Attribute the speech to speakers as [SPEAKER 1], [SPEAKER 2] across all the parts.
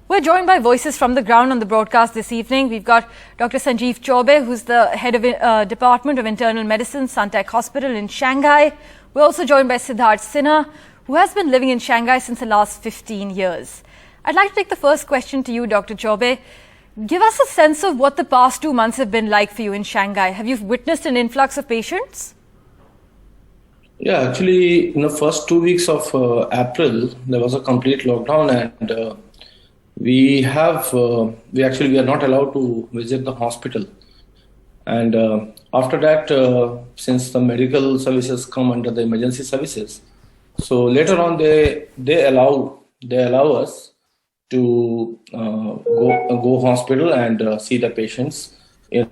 [SPEAKER 1] We're joined by voices from the ground on the broadcast this evening. We've got Dr. Sanjeev Chaubey, who's the head of Department of Internal Medicine, Suntec Hospital in Shanghai. We're also joined by Siddharth Sinha, who has been living in Shanghai since the last 15 years. I'd like to take the first question to you, Dr. Chaubey. Give us a sense of what the past 2 months have been like for you in Shanghai. Have you witnessed an influx of patients?
[SPEAKER 2] Yeah, actually, in the first 2 weeks of April, there was a complete lockdown, and we are not allowed to visit the hospital. And after that, since the medical services come under the emergency services, so later on they allow us to go hospital and see the patients in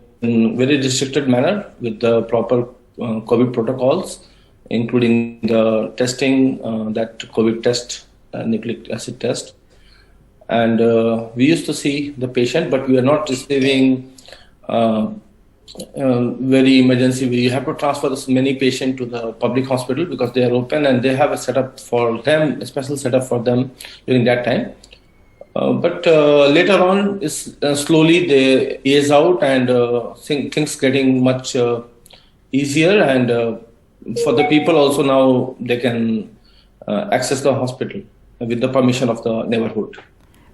[SPEAKER 2] very restricted manner with the proper COVID protocols, including the testing, that COVID test, nucleic acid test. And we used to see the patient, but we are not receiving very emergency. We have to transfer this many patients to the public hospital because they are open and they have a setup for them, a special setup for them during that time. But later on, slowly they ease out and things getting much easier. And for the people also now, they can access the hospital with the permission of the neighborhood.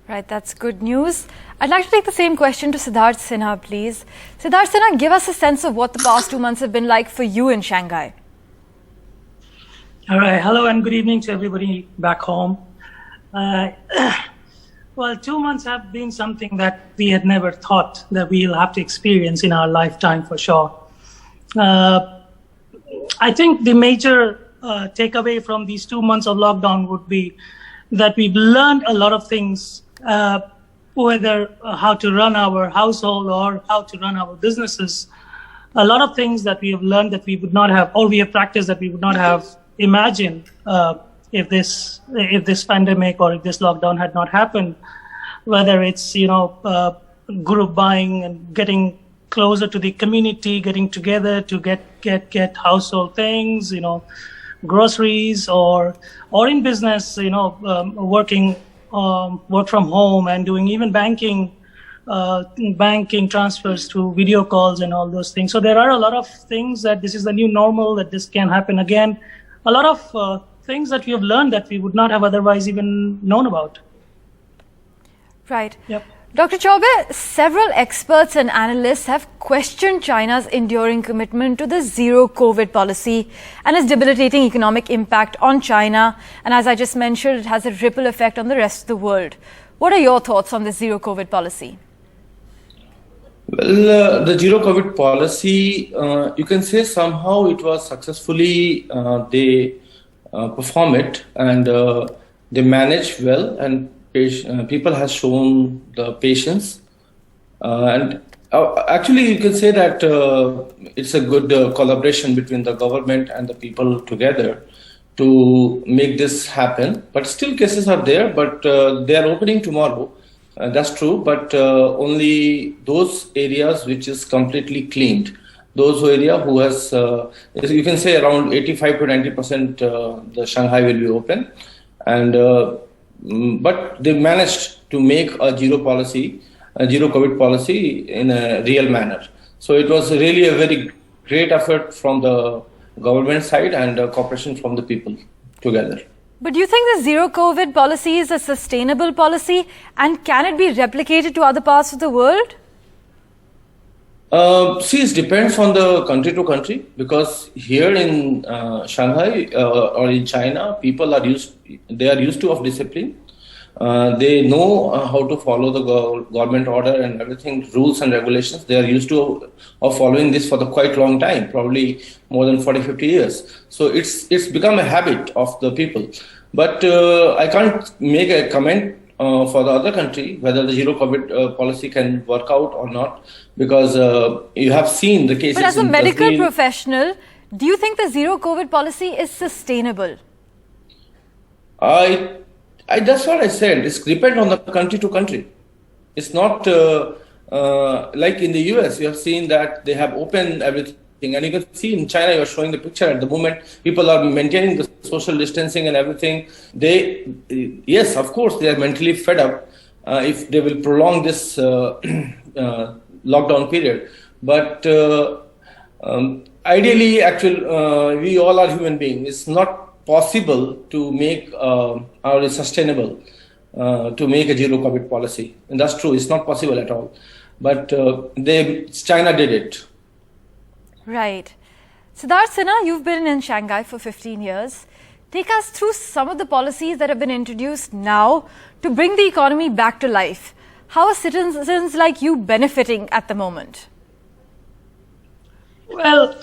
[SPEAKER 1] Right, that's good news. I'd like to take the same question to Siddharth Sinha, please. Siddharth Sinha, give us a sense of what the past 2 months have been like for you in Shanghai.
[SPEAKER 3] All right, hello and good evening to everybody back home. Well, 2 months have been something that we had never thought that we'll have to experience in our lifetime for sure. I think the major takeaway from these 2 months of lockdown would be that we've learned a lot of things, whether how to run our household or how to run our businesses. A lot of things that we have learned that we would not have, or we have practiced that we would not have imagined if this pandemic or if this lockdown had not happened. Whether it's group buying and getting closer to the community, getting together to get household things, groceries, or in business, working work from home and doing even banking transfers through video calls and all those things. So there are a lot of things that this is the new normal, that this can happen again. A lot of things that we have learned that we would not have otherwise even known about.
[SPEAKER 1] Right.
[SPEAKER 3] Yep.
[SPEAKER 1] Dr. Chaubey, several experts and analysts have questioned China's enduring commitment to the zero COVID policy and its debilitating economic impact on China. And as I just mentioned, it has a ripple effect on the rest of the world. What are your thoughts on the zero COVID policy?
[SPEAKER 2] Well, the zero COVID policy, you can say somehow it was successfully, they perform it and they manage well, and people have shown the patience, and actually you can say that it's a good collaboration between the government and the people together to make this happen. But still cases are there, but they are opening tomorrow. That's true, but only those areas which is completely cleaned. Those area who has, you can say around 85 to 90% the Shanghai will be open, and but they managed to make a zero COVID policy in a real manner. So it was really a very great effort from the government side and cooperation from the people together.
[SPEAKER 1] But do you think the zero COVID policy is a sustainable policy, and can it be replicated to other parts of the world?
[SPEAKER 2] See, it depends on the country to country, because here in Shanghai or in China, people are used to of discipline. They know how to follow the government order and everything, rules and regulations. They are used to of following this for the quite long time, probably more than 40-50 years. So it's become a habit of the people. But I can't make a comment for the other country whether the zero COVID policy can work out or not, because you have seen the cases.
[SPEAKER 1] But as a
[SPEAKER 2] in
[SPEAKER 1] medical
[SPEAKER 2] Brazil.
[SPEAKER 1] professional, do you think the zero COVID policy is sustainable?
[SPEAKER 2] That's what I said. It's depend on the country to country. It's not like in the US. You have seen that they have opened everything. And you can see in China, you're showing the picture at the moment, people are maintaining the social distancing and everything. Yes, of course, they are mentally fed up, if they will prolong this lockdown period. But ideally, we all are human beings. It's not possible to make or sustainable to make a zero COVID policy, and that's true. It's not possible at all. But China did it.
[SPEAKER 1] Right. Siddharth Sinha, you've been in Shanghai for 15 years. Take us through some of the policies that have been introduced now to bring the economy back to life. How are citizens like you benefiting at the moment?
[SPEAKER 3] Well,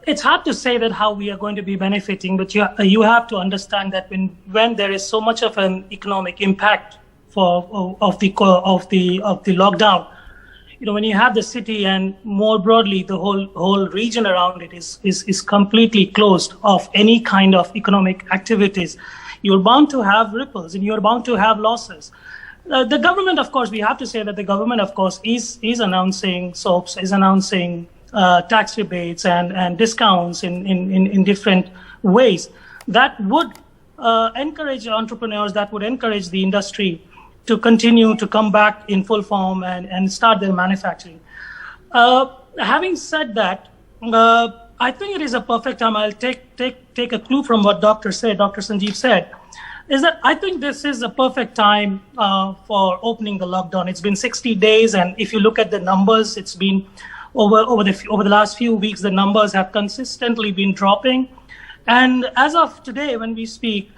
[SPEAKER 3] it's hard to say that how we are going to be benefiting, but you have to understand that when there is so much of an economic impact of the lockdown, when you have the city and more broadly the whole region around it is completely closed of any kind of economic activities, you're bound to have ripples and you're bound to have losses. The government, of course, we have to say that the government, of course, is announcing SOAPs, is announcing tax rebates and discounts in different ways that would encourage entrepreneurs, that would encourage the industry to continue to come back in full form and start their manufacturing. Having said that, I think it is a perfect time. I'll take a clue from what Dr. Sanjeev said, is that I think this is a perfect time for opening the lockdown. It's been 60 days, and if you look at the numbers, it's been over the last few weeks, the numbers have consistently been dropping. And as of today, when we speak,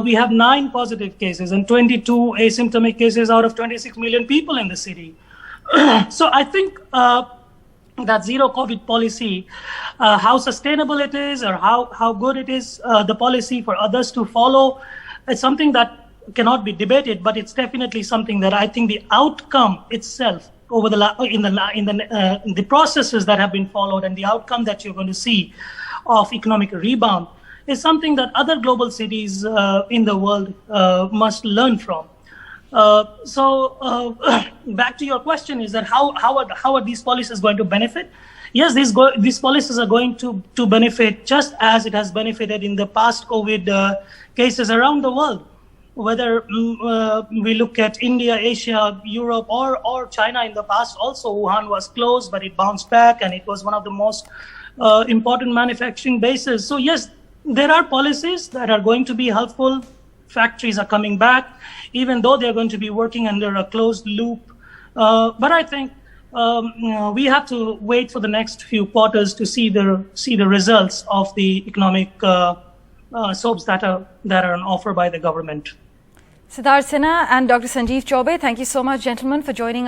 [SPEAKER 3] we have 9 positive cases and 22 asymptomatic cases out of 26 million people in the city. So I think that zero COVID policy, how sustainable it is or how good it is, the policy for others to follow, it's something that cannot be debated, but it's definitely something that I think the outcome itself over the processes that have been followed and the outcome that you're going to see of economic rebound is something that other global cities in the world must learn from. So back to your question is that how are these policies going to benefit? Yes, these policies are going to benefit just as it has benefited in the past COVID cases around the world. Whether we look at India, Asia, Europe, or China in the past, also Wuhan was closed, but it bounced back and it was one of the most important manufacturing bases. So yes, there are policies that are going to be helpful. Factories are coming back, even though they're going to be working under a closed loop. But I think we have to wait for the next few quarters to see the results of the economic soaps that are on offer by the government.
[SPEAKER 1] Siddharth Sinha and Dr. Sanjeev Chaubey, thank you so much, gentlemen, for joining us.